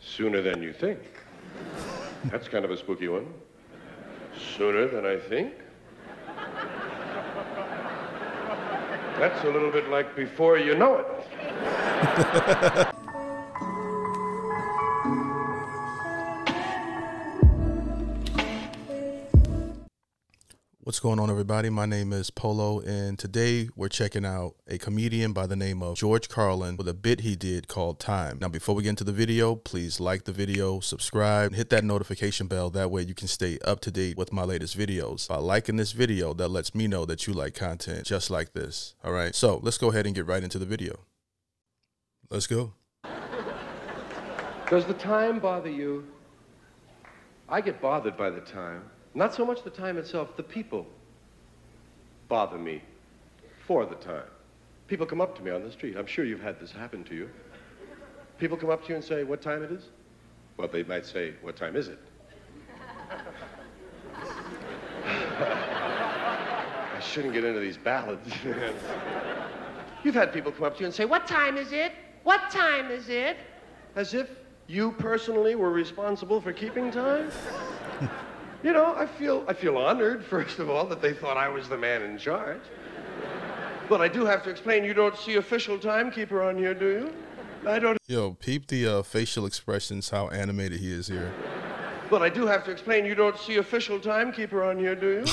Sooner than you think. That's kind of a spooky one. Sooner than I think. That's a little bit like before you know it. What's going on, everybody? My name is Polo, and today we're checking out a comedian by the name of George Carlin with a bit he did called Time. Now, before we get into the video, please like the video, subscribe, and hit that notification bell. That way you can stay up to date with my latest videos. By liking this video, that lets me know that you like content just like this. All right, so let's go ahead and get right into the video. Let's go. Does the time bother you? I get bothered by the time. Not so much the time itself, the people bother me for the time. People come up to me on the street. I'm sure you've had this happen to you. People come up to you and say, what time it is? Well, they might say, what time is it? I shouldn't get into these ballads. You've had people come up to you and say, what time is it? What time is it? As if you personally were responsible for keeping time. You know, I feel honored, first of all, that they thought I was the man in charge. But I do have to explain, you don't see official timekeeper on here, do you? I don't. Yo, peep the facial expressions, how animated he is here. But I do have to explain, you don't see official timekeeper on here, do you?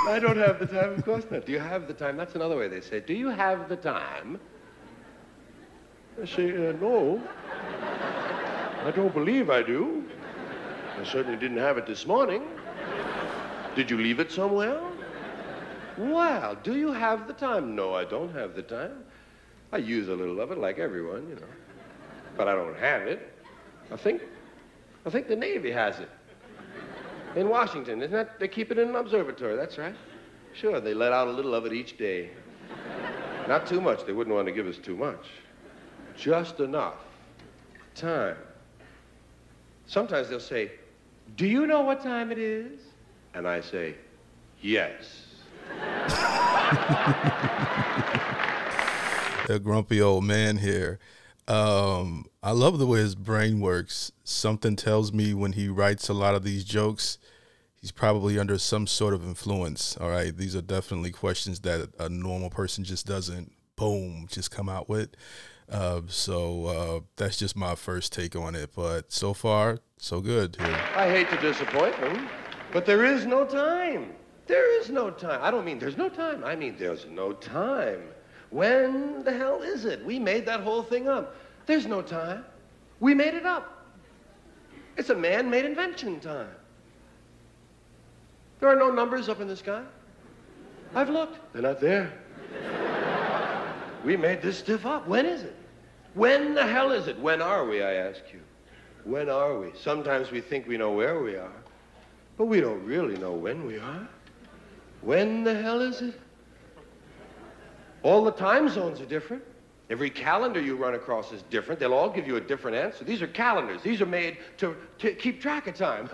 I don't have the time, of course not. Do you have the time? That's another way they say, do you have the time? I say, no. I don't believe I do. I certainly didn't have it this morning. Did you leave it somewhere? Well, do you have the time? No, I don't have the time. I use a little of it like everyone, you know. But I don't have it. I think the Navy has it. In Washington, isn't that? They keep it in an observatory, that's right. Sure, they let out a little of it each day. Not too much, they wouldn't want to give us too much. Just enough. Time. Sometimes they'll say, do you know what time it is? And I say, yes. A grumpy old man here. I love the way his brain works. Something tells me when he writes a lot of these jokes, he's probably under some sort of influence. All right. These are definitely questions that a normal person just doesn't, boom, just come out with. So that's just my first take on it. But so far, so good here. I hate to disappoint them, but there is no time. There is no time. I don't mean there's no time. I mean there's no time. When the hell is it? We made that whole thing up. There's no time. We made it up. It's a man-made invention, time. There are no numbers up in the sky. I've looked. They're not there. We made this stuff up. When is it? When the hell is it? When are we, I ask you? When are we? Sometimes we think we know where we are, but we don't really know when we are. When the hell is it? All the time zones are different. Every calendar you run across is different. They'll all give you a different answer. These are calendars. These are made to keep track of time.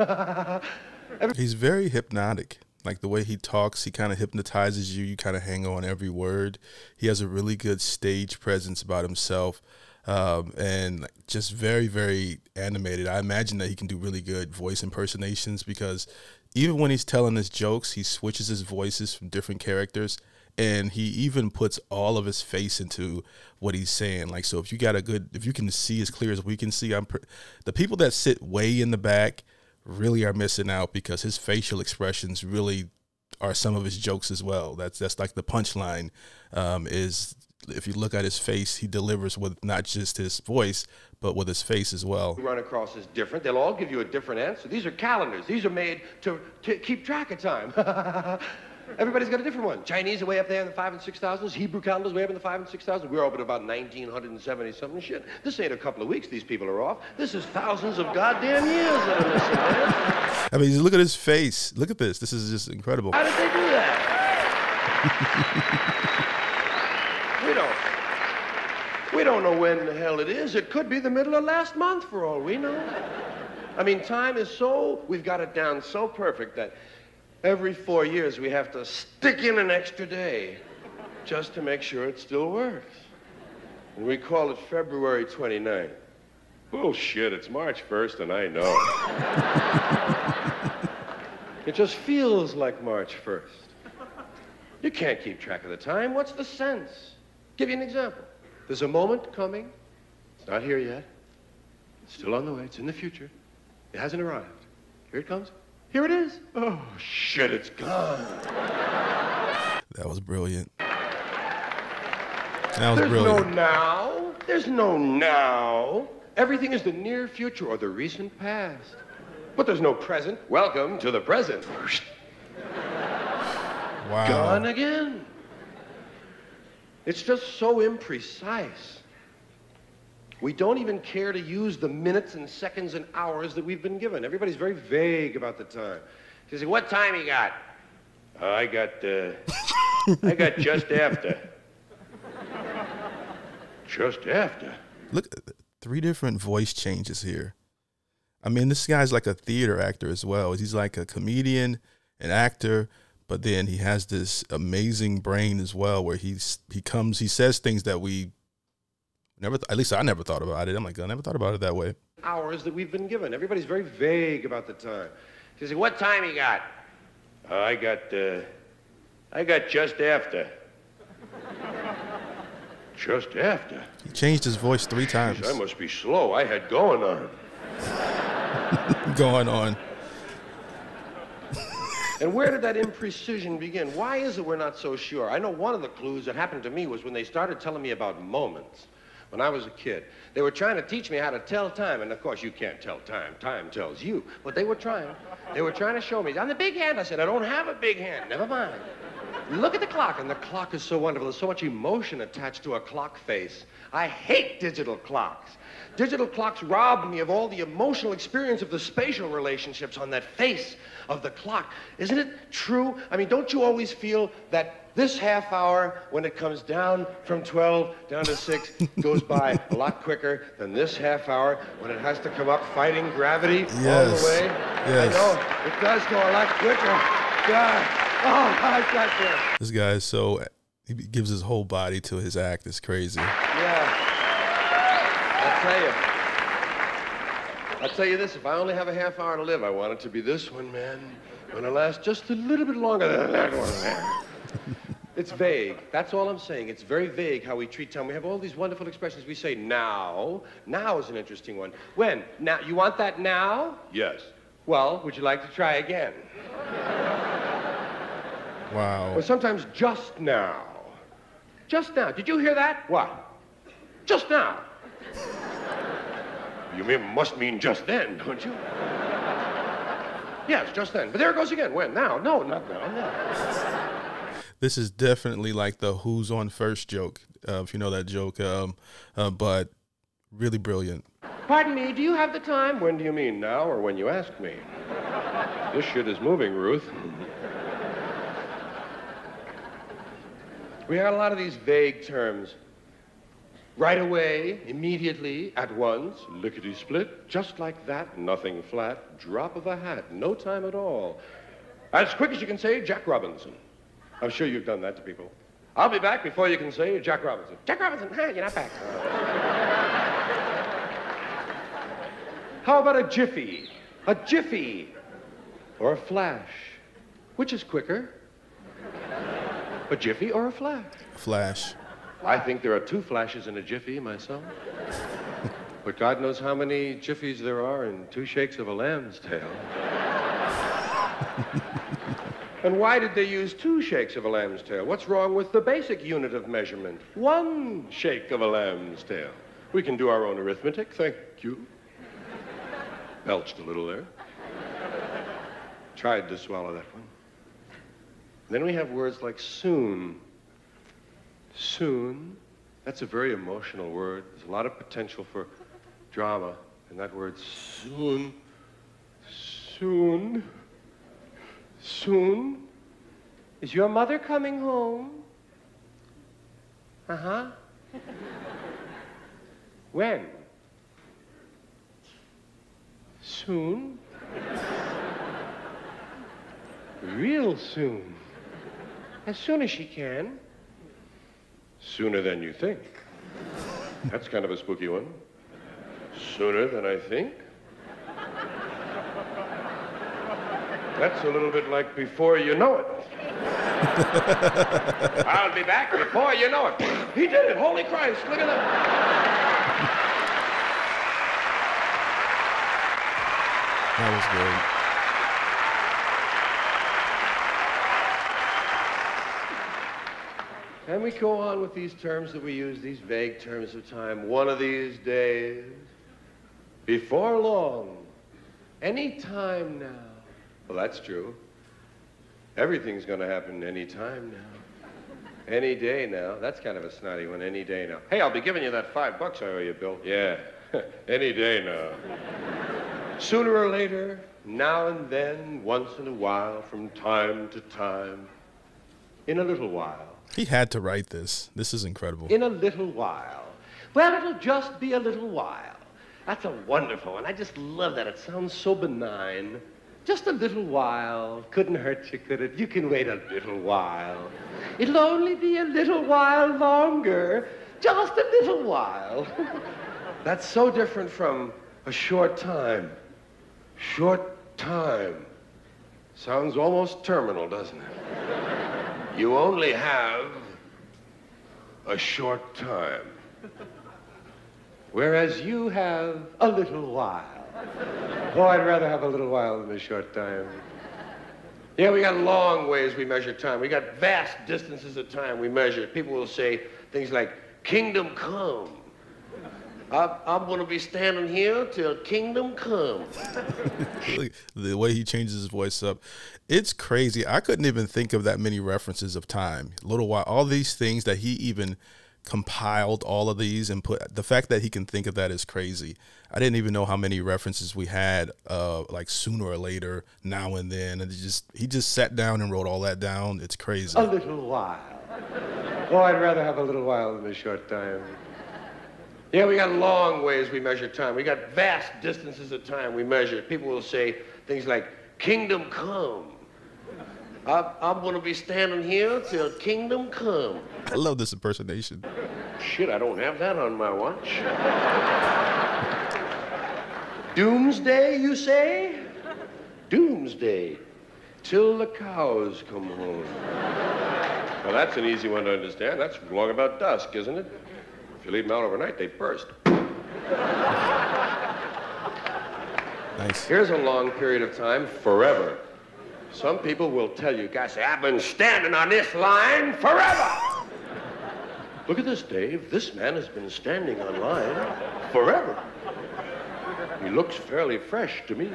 He's very hypnotic. Like the way he talks, he kind of hypnotizes you. You kind of hang on every word. He has a really good stage presence about himself, and just very, very animated. I imagine that he can do really good voice impersonations because even when he's telling his jokes, he switches his voices from different characters, and he even puts all of his face into what he's saying. Like, so if you can see as clear as we can see, the people that sit way in the back really are missing out because his facial expressions really are some of his jokes as well. That's like the punchline is if you look at his face, he delivers with not just his voice, but with his face as well. Run across is different. They'll all give you a different answer. These are calendars. These are made to keep track of time. Everybody's got a different one. Chinese are way up there in the 5 and 6,000s. Hebrew calendars way up in the 5 and 6,000. We're up at about 1970 something shit. This ain't a couple of weeks these people are off. This is thousands of goddamn years that are missing, man. I mean, look at his face. Look at this. This is just incredible. How did they do that? We don't know when the hell it is. It could be the middle of last month for all we know. I mean, time is we've got it down so perfect that every 4 years we have to stick in an extra day just to make sure it still works. And we call it February 29th. Bullshit, it's March 1st and I know it. It just feels like March 1st. You can't keep track of the time. What's the sense? Give you an example. There's a moment coming. It's not here yet. It's still on the way. It's in the future. It hasn't arrived. Here it comes. Here it is. Oh, shit, it's gone. That was brilliant. That was There's brilliant. no now. There's no now. Everything is the near future or the recent past. But there's no present. Welcome to the present. Wow. Gone again. It's just so imprecise. We don't even care to use the minutes and seconds and hours that we've been given. Everybody's very vague about the time. You say, what time you got? I got just after. Just after. Look, 3 different voice changes here. I mean, this guy's like a theater actor as well. He's like a comedian, an actor, but then he has this amazing brain as well, where he says things that we never, at least I never thought about it. I'm like, I never thought about it that way. Hours that we've been given. Everybody's very vague about the time. You say, what time you got? I got just after. Just after? He changed his voice 3 times. Jeez, I must be slow. I had going on. Going on. And where did that imprecision begin? Why is it we're not so sure? I know one of the clues that happened to me was when they started telling me about moments. When I was a kid, they were trying to teach me how to tell time, and of course you can't tell time. Time tells you. But they were trying. They were trying to show me. On the big hand, I said, I don't have a big hand. Never mind. Look at the clock, and the clock is so wonderful. There's so much emotion attached to a clock face. I hate digital clocks. Digital clocks rob me of all the emotional experience of the spatial relationships on that face of the clock. Isn't it true? I mean, don't you always feel that this half hour, when it comes down from 12 down to 6, goes by a lot quicker than this half hour when it has to come up fighting gravity all the way? Yes. I know, it does go a lot quicker. God. Oh, I got there. This guy is so, he gives his whole body to his act. It's crazy. Yeah. I'll tell you this, if I only have a half hour to live, I want it to be this one, man. I want to last just a little bit longer than that one, man. It's vague. That's all I'm saying. It's very vague how we treat time. We have all these wonderful expressions. We say now. Now is an interesting one. When? Now. You want that now? Yes. Well, would you like to try again? Wow. Or sometimes just now. Just now. Did you hear that? What? Just now. You must mean just then, don't you? Yes, just then. But there it goes again. When? Now? No, not now. No. This is definitely like the who's on first joke, if you know that joke, but really brilliant. Pardon me, do you have the time? When do you mean, now or when you ask me? This shit is moving, Ruth. We had a lot of these vague terms. Right away, immediately, at once, lickety-split, just like that, nothing flat, drop of a hat, no time at all. As quick as you can say, Jack Robinson. I'm sure you've done that to people. I'll be back before you can say Jack Robinson. Jack Robinson, you're not back. How about a jiffy? A jiffy. Or a flash. Which is quicker? A jiffy or a flash? Flash. I think there are 2 flashes in a jiffy myself. But God knows how many jiffies there are in 2 shakes of a lamb's tail. And why did they use 2 shakes of a lamb's tail? What's wrong with the basic unit of measurement? 1 shake of a lamb's tail. We can do our own arithmetic, thank you. Belched a little there. Tried to swallow that one. Then we have words like soon. Soon. That's a very emotional word. There's a lot of potential for drama in that word soon. Soon. Soon. Is your mother coming home? Uh-huh. When? Soon. Real soon. As soon as she can. Sooner than you think. That's kind of a spooky one. Sooner than I think. That's a little bit like before you know it. I'll be back before you know it. He did it. Holy Christ. Look at that. That was good. And we go on with these terms that we use, these vague terms of time. One of these days, before long, any time now. Well, that's true. Everything's going to happen any time now. Any day now. That's kind of a snotty one, any day now. Hey, I'll be giving you that $5 I owe you, Bill. Yeah, any day now. Sooner or later, now and then, once in a while, from time to time, in a little while. He had to write this. This is incredible. In a little while. Well, it'll just be a little while. That's a wonderful one. I just love that. It sounds so benign. Just a little while. Couldn't hurt you, could it? You can wait a little while. It'll only be a little while longer. Just a little while. That's so different from a short time. Short time. Sounds almost terminal, doesn't it? You only have a short time. Whereas you have a little while. Oh, I'd rather have a little while than a short time. Yeah, we got long ways we measure time. We got vast distances of time we measure. People will say things like, kingdom come. I'm going to be standing here till kingdom come. The way he changes his voice up, it's crazy. I couldn't even think of that many references of time. A little while, all these things that he even compiled all of these and put, the fact that he can think of that is crazy. I didn't even know how many references we had, like sooner or later, now and then. And he just sat down and wrote all that down. It's crazy. A little while. Oh, I'd rather have a little while than a short time. Yeah, we got long ways we measure time. We got vast distances of time we measure. People will say things like, kingdom come. I'm going to be standing here till kingdom come. I love this impersonation. Shit, I don't have that on my watch. Doomsday, you say? Doomsday. Till the cows come home. Well, that's an easy one to understand. That's long about dusk, isn't it? If you leave them out overnight, they burst. Nice. Here's a long period of time, forever. Some people will tell you, guys, say, I've been standing on this line forever. Look at this, Dave. This man has been standing on line forever. He looks fairly fresh to me.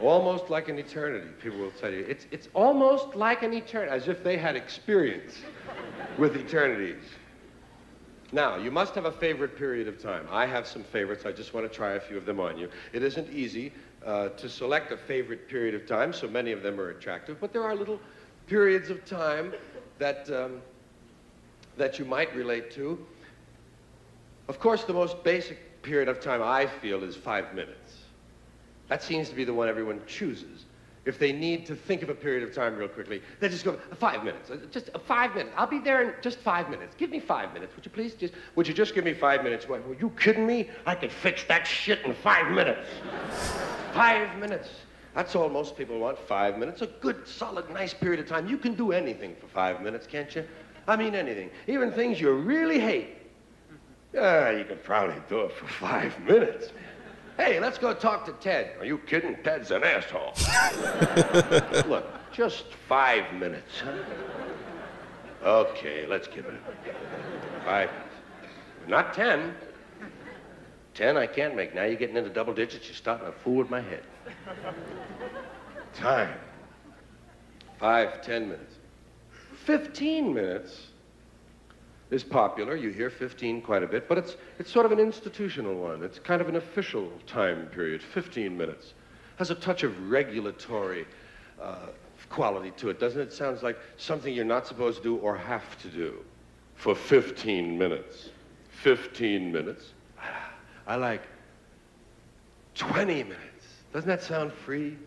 Almost like an eternity, people will tell you. It's almost like an eternity, as if they had experience with eternities. Now, you must have a favorite period of time. I have some favorites. I just want to try a few of them on you. It isn't easy to select a favorite period of time, so many of them are attractive, but there are little periods of time that, that you might relate to. Of course, the most basic period of time, I feel, is 5 minutes. That seems to be the one everyone chooses. If they need to think of a period of time real quickly, they just go, 5 minutes, just 5 minutes. I'll be there in just 5 minutes. Give me 5 minutes, would you please? Would you just give me 5 minutes? Were you kidding me? I could fix that shit in 5 minutes. 5 minutes. That's all most people want, 5 minutes. A good, solid, nice period of time. You can do anything for 5 minutes, can't you? I mean anything. Even things you really hate. You could probably do it for 5 minutes, man. Hey, let's go talk to Ted. Are you kidding? Ted's an asshole. Look, just 5 minutes, huh? Okay, let's give it 5 minutes. Not 10. 10 I can't make. Now you're getting into double digits. You're starting to fool with my head. Time. 5, 10 minutes. 15 minutes is popular. You hear 15 quite a bit, but it's sort of an institutional one. It's kind of an official time period. 15 minutes. Has a touch of regulatory quality to it, doesn't it? It sounds like something you're not supposed to do or have to do for 15 minutes. 15 minutes. I like 20 minutes. Doesn't that sound free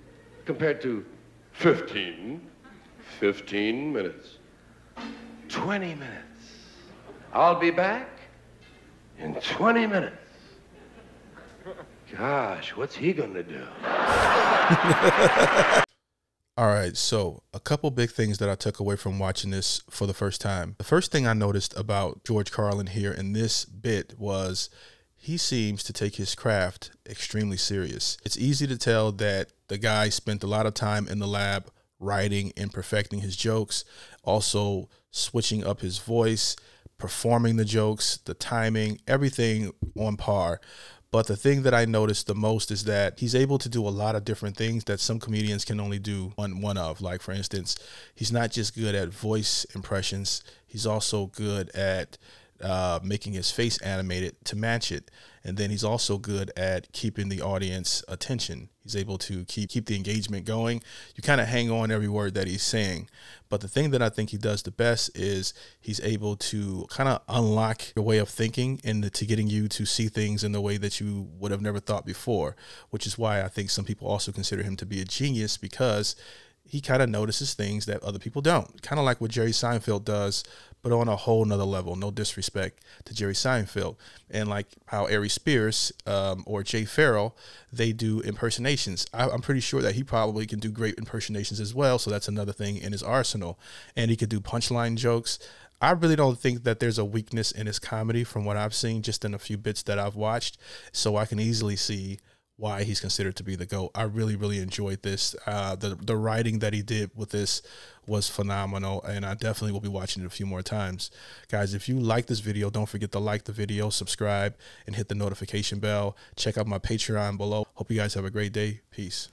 compared to 15? 15 minutes. 20 minutes. I'll be back in 20 minutes. Gosh, what's he gonna do? All right, so a couple big things that I took away from watching this for the first time. The first thing I noticed about George Carlin here in this bit was he seems to take his craft extremely serious. It's easy to tell that the guy spent a lot of time in the lab writing and perfecting his jokes, also switching up his voice, performing the jokes, the timing, everything on par. But the thing that I noticed the most is that he's able to do a lot of different things that some comedians can only do one of. Like, for instance, he's not just good at voice impressions. He's also good at making his face animated to match it. And then he's also good at keeping the audience attention. He's able to keep the engagement going. You kind of hang on every word that he's saying. But the thing that I think he does the best is he's able to kind of unlock your way of thinking and to getting you to see things in the way that you would have never thought before, which is why I think some people also consider him to be a genius, because he kind of notices things that other people don't. Kind of like what Jerry Seinfeld does, but on a whole nother level. No disrespect to Jerry Seinfeld. And like how Ari Spears or Jay Farrell, they do impersonations. I'm pretty sure that he probably can do great impersonations as well. So that's another thing in his arsenal. And he could do punchline jokes. I really don't think that there's a weakness in his comedy from what I've seen just in a few bits that I've watched. So I can easily see why he's considered to be the GOAT. I really, really enjoyed this. The writing that he did with this was phenomenal, and I definitely will be watching it a few more times. Guys, if you like this video, don't forget to like the video, subscribe, and hit the notification bell. Check out my Patreon below. Hope you guys have a great day. Peace.